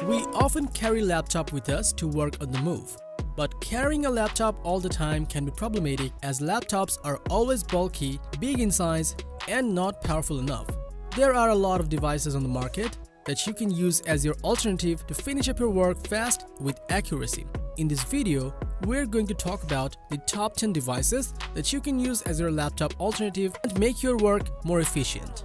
We often carry laptop with us to work on the move. But carrying a laptop all the time can be problematic as laptops are always bulky, big in size, and not powerful enough. There are a lot of devices on the market that you can use as your alternative to finish up your work fast with accuracy. In this video, we're going to talk about the top 10 devices that you can use as your laptop alternative and make your work more efficient.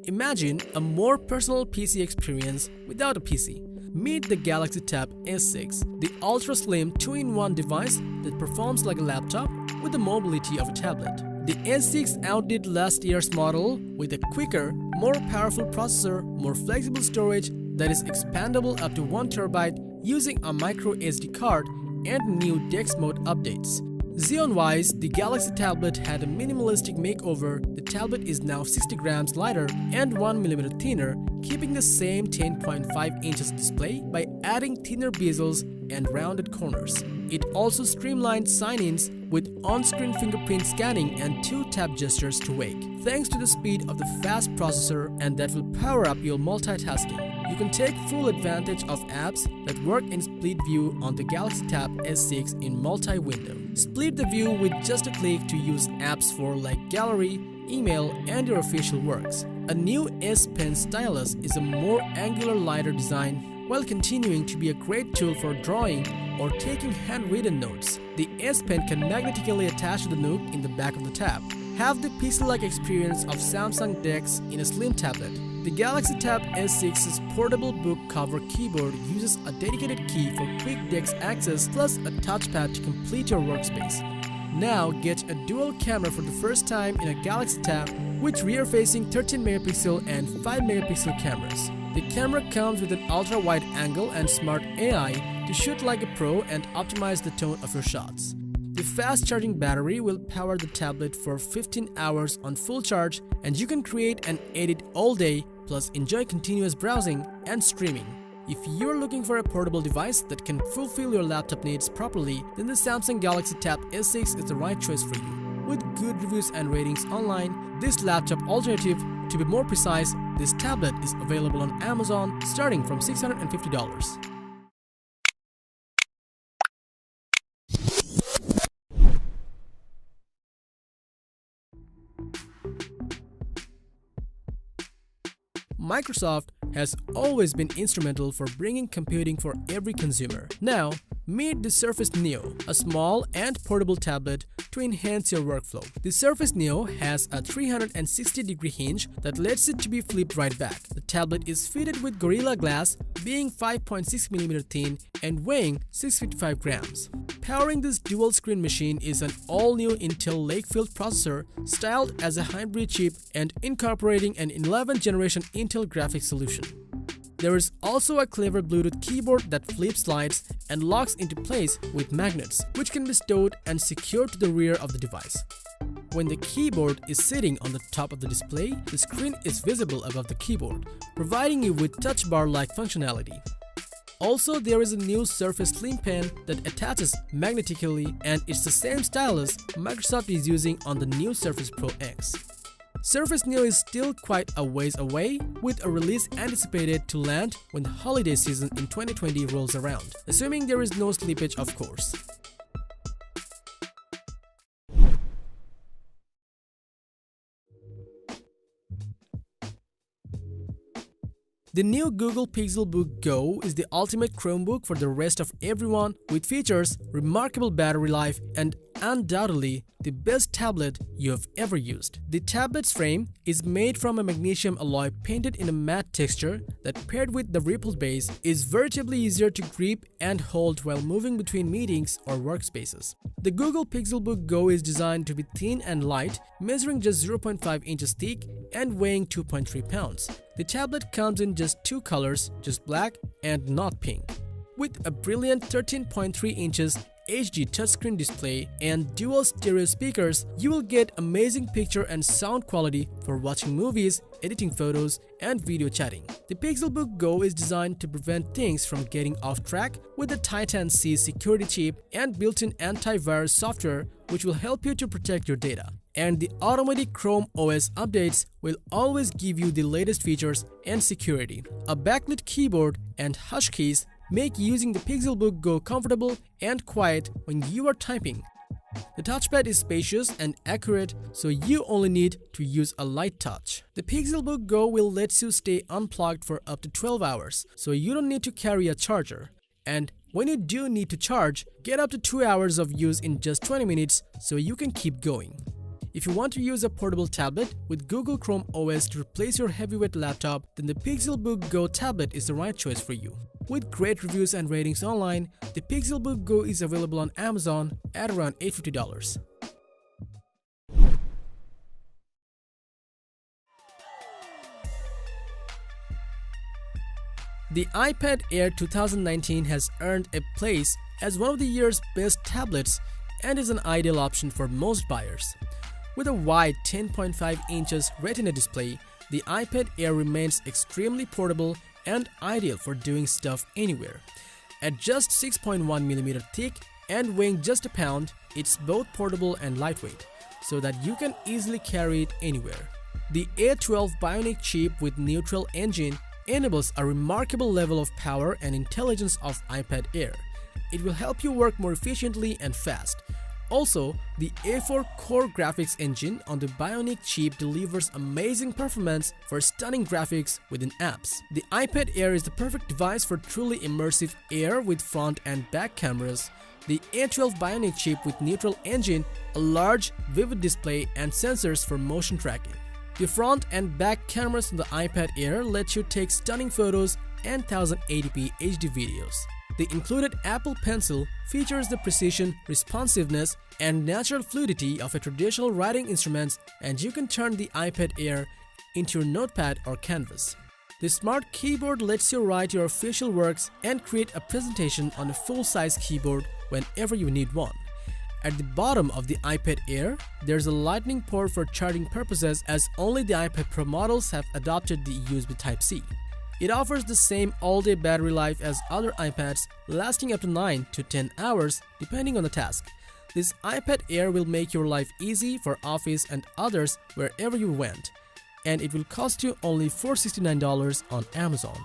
Imagine a more personal PC experience without a PC. Meet the Galaxy Tab S6, the ultra-slim 2-in-1 device that performs like a laptop with the mobility of a tablet. The S6 outdid last year's model with a quicker, more powerful processor, more flexible storage that is expandable up to 1 TB using a micro SD card, and new DeX mode updates. Xeon-wise, the Galaxy tablet had a minimalistic makeover. The tablet is now 60 grams lighter and 1 mm thinner, keeping the same 10.5 inches display by adding thinner bezels and rounded corners. It also streamlined sign-ins with on-screen fingerprint scanning and 2 tap gestures to wake, thanks to the speed of the fast processor, and that will power up your multitasking. You can take full advantage of apps that work in split view on the Galaxy Tab S6 in multi-window. Split the view with just a click to use apps for like gallery, email, and your official works. A new S Pen stylus is a more angular, lighter design while continuing to be a great tool for drawing or taking handwritten notes. The S Pen can magnetically attach to the nook in the back of the tab. Have the PC-like experience of Samsung DeX in a slim tablet. The Galaxy Tab S6's portable book cover keyboard uses a dedicated key for quick DeX access plus a touchpad to complete your workspace. Now get a dual camera for the first time in a Galaxy Tab with rear-facing 13MP and 5MP cameras. The camera comes with an ultra-wide angle and smart AI to shoot like a pro and optimize the tone of your shots. The fast-charging battery will power the tablet for 15 hours on full charge, and you can create and edit all day, plus enjoy continuous browsing and streaming. If you're looking for a portable device that can fulfill your laptop needs properly, then the Samsung Galaxy Tab S6 is the right choice for you. With good reviews and ratings online, this laptop alternative, to be more precise, this tablet is available on Amazon starting from $650. Microsoft has always been instrumental for bringing computing for every consumer. Now, meet the Surface Neo, a small and portable tablet to enhance your workflow. The Surface Neo has a 360-degree hinge that lets it to be flipped right back. The tablet is fitted with Gorilla Glass, being 5.6mm thin and weighing 655 grams. Powering this dual-screen machine is an all-new Intel Lakefield processor styled as a hybrid chip and incorporating an 11th generation Intel graphics solution. There is also a clever Bluetooth keyboard that flips slides and locks into place with magnets, which can be stowed and secured to the rear of the device. When the keyboard is sitting on the top of the display, the screen is visible above the keyboard, providing you with touch bar-like functionality. Also, there is a new Surface Slim Pen that attaches magnetically, and it's the same stylus Microsoft is using on the new Surface Pro X. Surface Neo is still quite a ways away, with a release anticipated to land when the holiday season in 2020 rolls around, assuming there is no slippage, of course. The new Google Pixelbook Go is the ultimate Chromebook for the rest of everyone, with features, remarkable battery life, and undoubtedly the best tablet you have ever used. The tablet's frame is made from a magnesium alloy painted in a matte texture that, paired with the rippled base, is veritably easier to grip and hold while moving between meetings or workspaces. The Google Pixelbook Go is designed to be thin and light, measuring just 0.5 inches thick and weighing 2.3 pounds. The tablet comes in just 2 colors, just black and not pink. With a brilliant 13.3 inches HD touchscreen display, and dual stereo speakers, you will get amazing picture and sound quality for watching movies, editing photos, and video chatting. The Pixelbook Go is designed to prevent things from getting off track with the Titan C security chip and built-in antivirus software, which will help you to protect your data. And the automatic Chrome OS updates will always give you the latest features and security. A backlit keyboard and hush keys make using the Pixelbook Go comfortable and quiet when you are typing. The touchpad is spacious and accurate, so you only need to use a light touch. The Pixelbook Go will let you stay unplugged for up to 12 hours, so you don't need to carry a charger. And when you do need to charge, get up to 2 hours of use in just 20 minutes so you can keep going. If you want to use a portable tablet with Google Chrome OS to replace your heavyweight laptop, then the Pixelbook Go tablet is the right choice for you. With great reviews and ratings online, the Pixelbook Go is available on Amazon at around $850. The iPad Air 2019 has earned a place as one of the year's best tablets and is an ideal option for most buyers. With a wide 10.5 inches Retina display, the iPad Air remains extremely portable and ideal for doing stuff anywhere. At just 6.1mm thick and weighing just a pound, it's both portable and lightweight, so that you can easily carry it anywhere. The A12 Bionic chip with neutral engine enables a remarkable level of power and intelligence of iPad Air. It will help you work more efficiently and fast. Also, the A4 Core graphics engine on the Bionic chip delivers amazing performance for stunning graphics within apps. The iPad Air is the perfect device for truly immersive AR with front and back cameras. The A12 Bionic chip with neutral engine, a large, vivid display, and sensors for motion tracking. The front and back cameras on the iPad Air let you take stunning photos and 1080p HD videos. The included Apple Pencil features the precision, responsiveness, and natural fluidity of a traditional writing instrument, and you can turn the iPad Air into your notepad or canvas. The Smart Keyboard lets you write your official works and create a presentation on a full-size keyboard whenever you need one. At the bottom of the iPad Air, there's a lightning port for charging purposes, as only the iPad Pro models have adopted the USB Type-C. It offers the same all-day battery life as other iPads, lasting up to 9 to 10 hours depending on the task. This iPad Air will make your life easy for office and others wherever you went, and it will cost you only $469 on Amazon.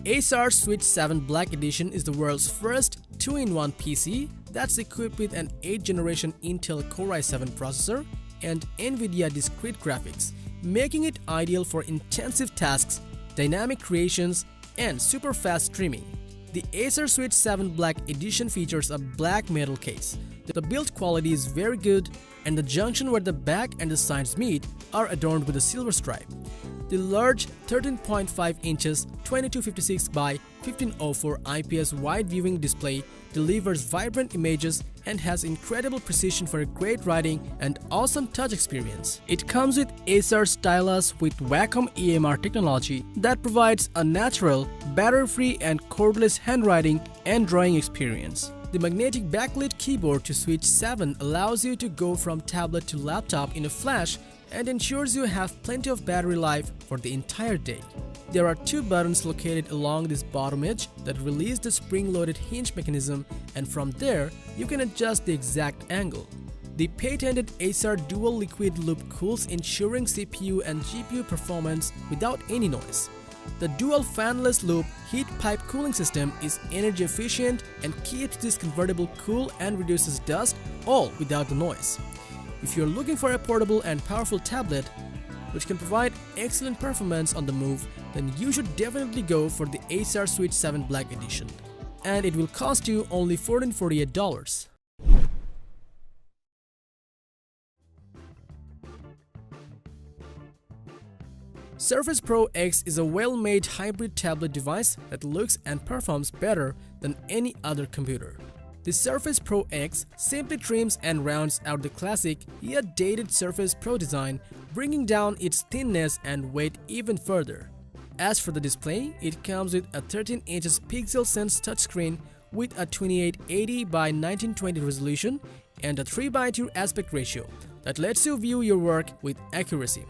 Acer Switch 7 Black Edition is the world's first 2-in-1 PC that's equipped with an 8th generation Intel Core i7 processor and NVIDIA discrete graphics, making it ideal for intensive tasks, dynamic creations, and super fast streaming. The Acer Switch 7 Black Edition features a black metal case. The build quality is very good, and the junction where the back and the sides meet are adorned with a silver stripe. The large 13.5 inches 2256 by 1504 IPS wide viewing display delivers vibrant images and has incredible precision for a great writing and awesome touch experience. It comes with Acer Stylus with Wacom EMR technology that provides a natural, battery-free and cordless handwriting and drawing experience. The magnetic backlit keyboard to Switch 7 allows you to go from tablet to laptop in a flash and ensures you have plenty of battery life for the entire day. There are two buttons located along this bottom edge that release the spring-loaded hinge mechanism, and from there, you can adjust the exact angle. The patented Acer Dual Liquid Loop cools, ensuring CPU and GPU performance without any noise. The dual fanless loop heat pipe cooling system is energy efficient and keeps this convertible cool and reduces dust, all without the noise. If you're looking for a portable and powerful tablet which can provide excellent performance on the move, then you should definitely go for the Acer Switch 7 Black Edition. And it will cost you only $1,448. Surface Pro X is a well-made hybrid tablet device that looks and performs better than any other computer. The Surface Pro X simply trims and rounds out the classic yet dated Surface Pro design, bringing down its thinness and weight even further. As for the display, it comes with a 13 inches Pixel Sense touchscreen with a 2880 by 1920 resolution and a 3:2 aspect ratio that lets you view your work with accuracy.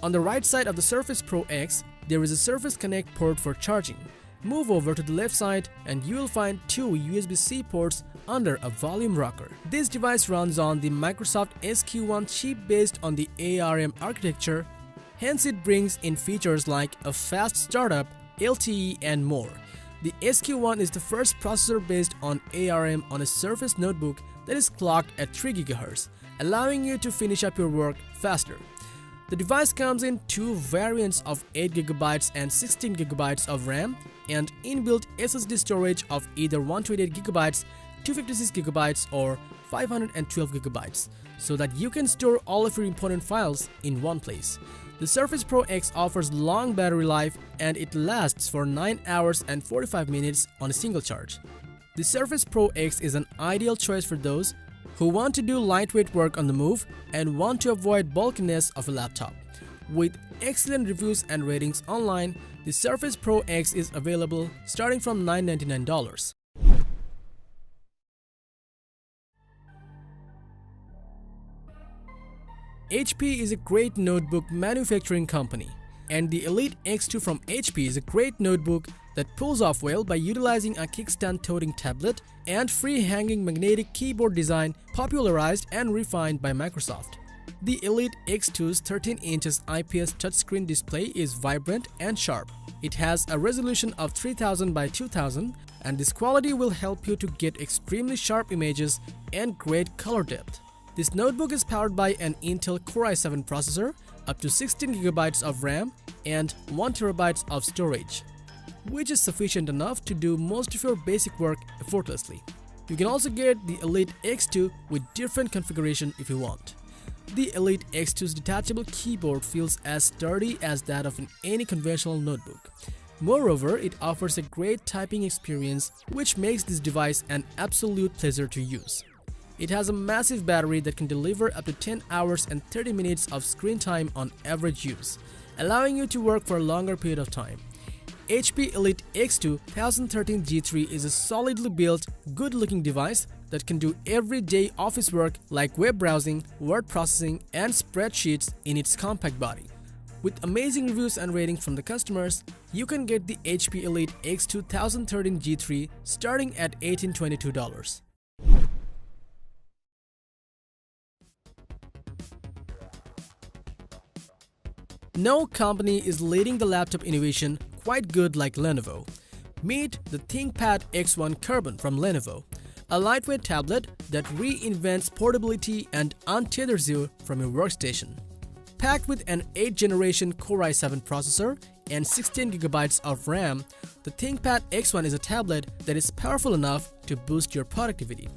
On the right side of the Surface Pro X, there is a Surface Connect port for charging. Move over to the left side and you will find two USB-C ports under a volume rocker. This device runs on the Microsoft SQ1 chip based on the ARM architecture. Hence, it brings in features like a fast startup, LTE, and more. The SQ1 is the first processor based on ARM on a Surface notebook that is clocked at 3 GHz, allowing you to finish up your work faster. The device comes in two variants of 8 GB and 16 GB of RAM and inbuilt SSD storage of either 128 GB, 256 GB, or 512 GB, so that you can store all of your important files in one place. The Surface Pro X offers long battery life and it lasts for 9 hours and 45 minutes on a single charge. The Surface Pro X is an ideal choice for those who want to do lightweight work on the move and want to avoid bulkiness of a laptop. With excellent reviews and ratings online, the Surface Pro X is available starting from $999. HP is a great notebook manufacturing company, and the Elite X2 from HP is a great notebook that pulls off well by utilizing a kickstand toting tablet and free-hanging magnetic keyboard design popularized and refined by Microsoft. The Elite X2's 13 inches IPS touchscreen display is vibrant and sharp. It has a resolution of 3000 by 2000, and this quality will help you to get extremely sharp images and great color depth. This notebook is powered by an Intel Core i7 processor, up to 16 GB of RAM, and 1 TB of storage, which is sufficient enough to do most of your basic work effortlessly. You can also get the Elite X2 with different configuration if you want. The Elite X2's detachable keyboard feels as sturdy as that of any conventional notebook. Moreover, it offers a great typing experience, which makes this device an absolute pleasure to use. It has a massive battery that can deliver up to 10 hours and 30 minutes of screen time on average use, allowing you to work for a longer period of time. HP Elite X2 2013 G3 is a solidly built, good-looking device that can do everyday office work like web browsing, word processing, and spreadsheets in its compact body. With amazing reviews and ratings from the customers, you can get the HP Elite X2 2013 G3 starting at $1,822. No company is leading the laptop innovation quite good like Lenovo. Meet the ThinkPad X1 Carbon from Lenovo, a lightweight tablet that reinvents portability and untethers you from your workstation. Packed with an 8th generation Core i7 processor and 16 GB of RAM, the ThinkPad X1 is a tablet that is powerful enough to boost your productivity.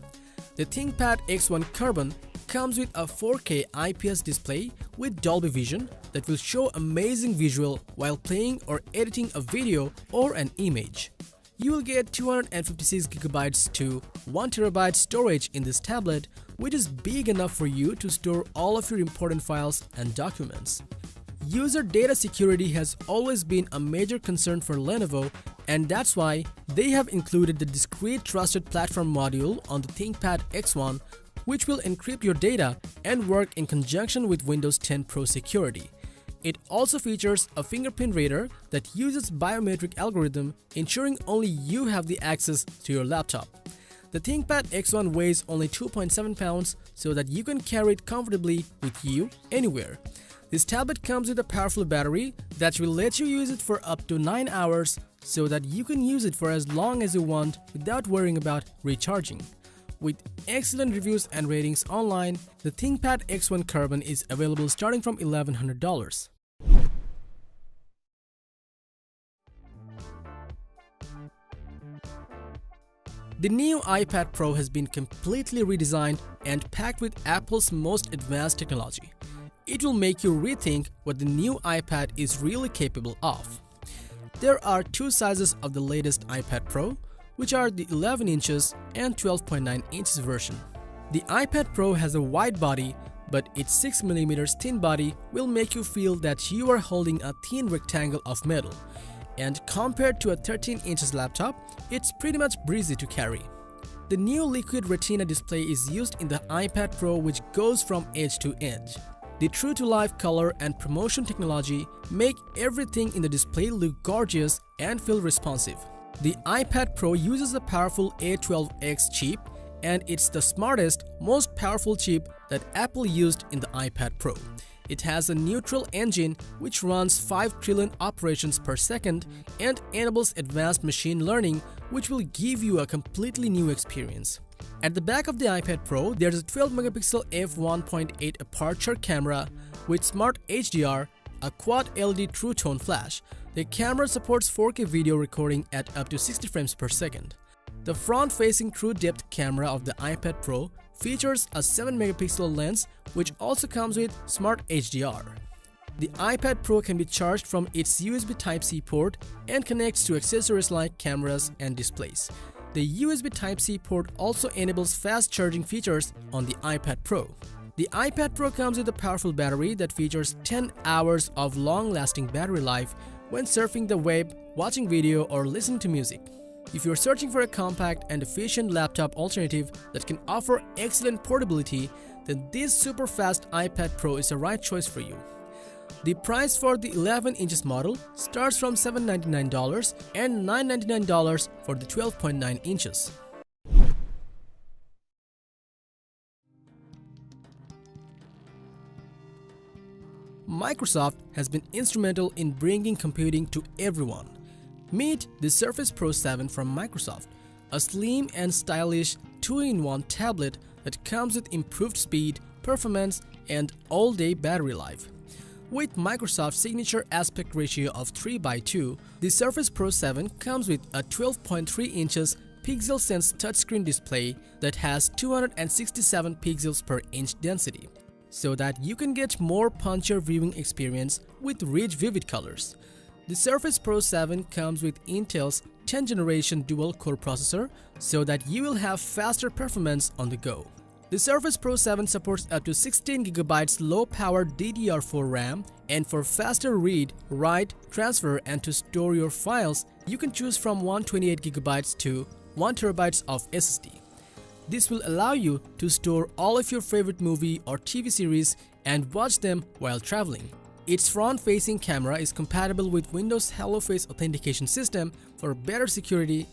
The ThinkPad X1 Carbon comes with a 4K IPS display with Dolby Vision that will show amazing visual while playing or editing a video or an image. You will get 256 GB to 1 TB storage in this tablet, which is big enough for you to store all of your important files and documents. User data security has always been a major concern for Lenovo, and that's why they have included the discrete trusted platform module on the ThinkPad X1, which will encrypt your data and work in conjunction with Windows 10 Pro security. It also features a fingerprint reader that uses biometric algorithm, ensuring only you have the access to your laptop. The ThinkPad X1 weighs only 2.7 pounds, so that you can carry it comfortably with you anywhere. This tablet comes with a powerful battery that will let you use it for up to 9 hours, so that you can use it for as long as you want without worrying about recharging. With excellent reviews and ratings online, the ThinkPad X1 Carbon is available starting from $1,100. The new iPad Pro has been completely redesigned and packed with Apple's most advanced technology. It will make you rethink what the new iPad is really capable of. There are two sizes of the latest iPad Pro, which are the 11 inches and 12.9 inches version. The iPad Pro has a wide body but its 6mm thin body will make you feel that you are holding a thin rectangle of metal. And compared to a 13-inch laptop, it's pretty much breezy to carry. The new Liquid Retina display is used in the iPad Pro, which goes from edge to edge. The true-to-life color and promotion technology make everything in the display look gorgeous and feel responsive. The iPad Pro uses a powerful A12X chip, and it's the smartest, most powerful chip that Apple used in the iPad Pro. It has a neutral engine which runs 5 trillion operations per second and enables advanced machine learning, which will give you a completely new experience. At the back of the iPad Pro, there's a 12-megapixel f1.8 aperture camera with Smart HDR, a quad LED True Tone flash. The camera supports 4K video recording at up to 60 frames per second. The front-facing True Depth camera of the iPad Pro features a 7-megapixel lens which also comes with Smart HDR. The iPad Pro can be charged from its USB Type-C port and connects to accessories like cameras and displays. The USB Type-C port also enables fast charging features on the iPad Pro. The iPad Pro comes with a powerful battery that features 10 hours of long-lasting battery life when surfing the web, watching video, or listening to music. If you're searching for a compact and efficient laptop alternative that can offer excellent portability, then this super fast iPad Pro is the right choice for you. The price for the 11-inch model starts from $799 and $999 for the 12.9 inches. Microsoft has been instrumental in bringing computing to everyone. Meet the Surface Pro 7 from Microsoft, a slim and stylish 2-in-1 tablet that comes with improved speed, performance, and all-day battery life. With Microsoft's signature aspect ratio of 3:2, the Surface Pro 7 comes with a 12.3 inches PixelSense touchscreen display that has 267 pixels per inch density, so that you can get more punchier viewing experience with rich vivid colors. The Surface Pro 7 comes with Intel's 10th generation dual-core processor, so that you will have faster performance on the go. The Surface Pro 7 supports up to 16GB low-power DDR4 RAM, and for faster read, write, transfer, and to store your files, you can choose from 128GB to 1TB of SSD. This will allow you to store all of your favorite movie or TV series and watch them while traveling. Its front-facing camera is compatible with Windows Hello Face authentication system for better security,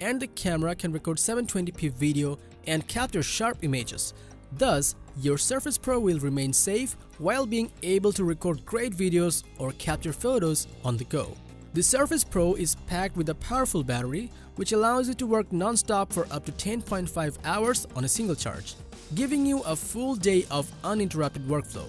and the camera can record 720p video and capture sharp images. Thus, your Surface Pro will remain safe while being able to record great videos or capture photos on the go. The Surface Pro is packed with a powerful battery which allows you to work non-stop for up to 10.5 hours on a single charge, giving you a full day of uninterrupted workflow.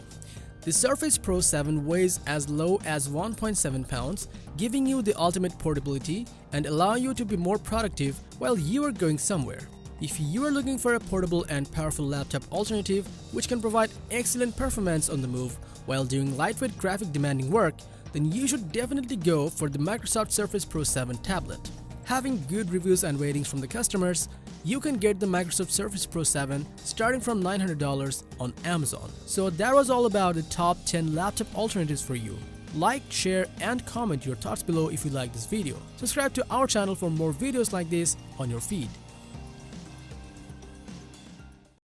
The Surface Pro 7 weighs as low as 1.7 pounds, giving you the ultimate portability and allow you to be more productive while you are going somewhere. If you are looking for a portable and powerful laptop alternative which can provide excellent performance on the move while doing lightweight graphic demanding work, then you should definitely go for the Microsoft Surface Pro 7 tablet. Having good reviews and ratings from the customers, you can get the Microsoft Surface Pro 7 starting from $900 on Amazon. So that was all about the top 10 laptop alternatives for you. Like, share, and comment your thoughts below if you like this video. Subscribe to our channel for more videos like this on your feed.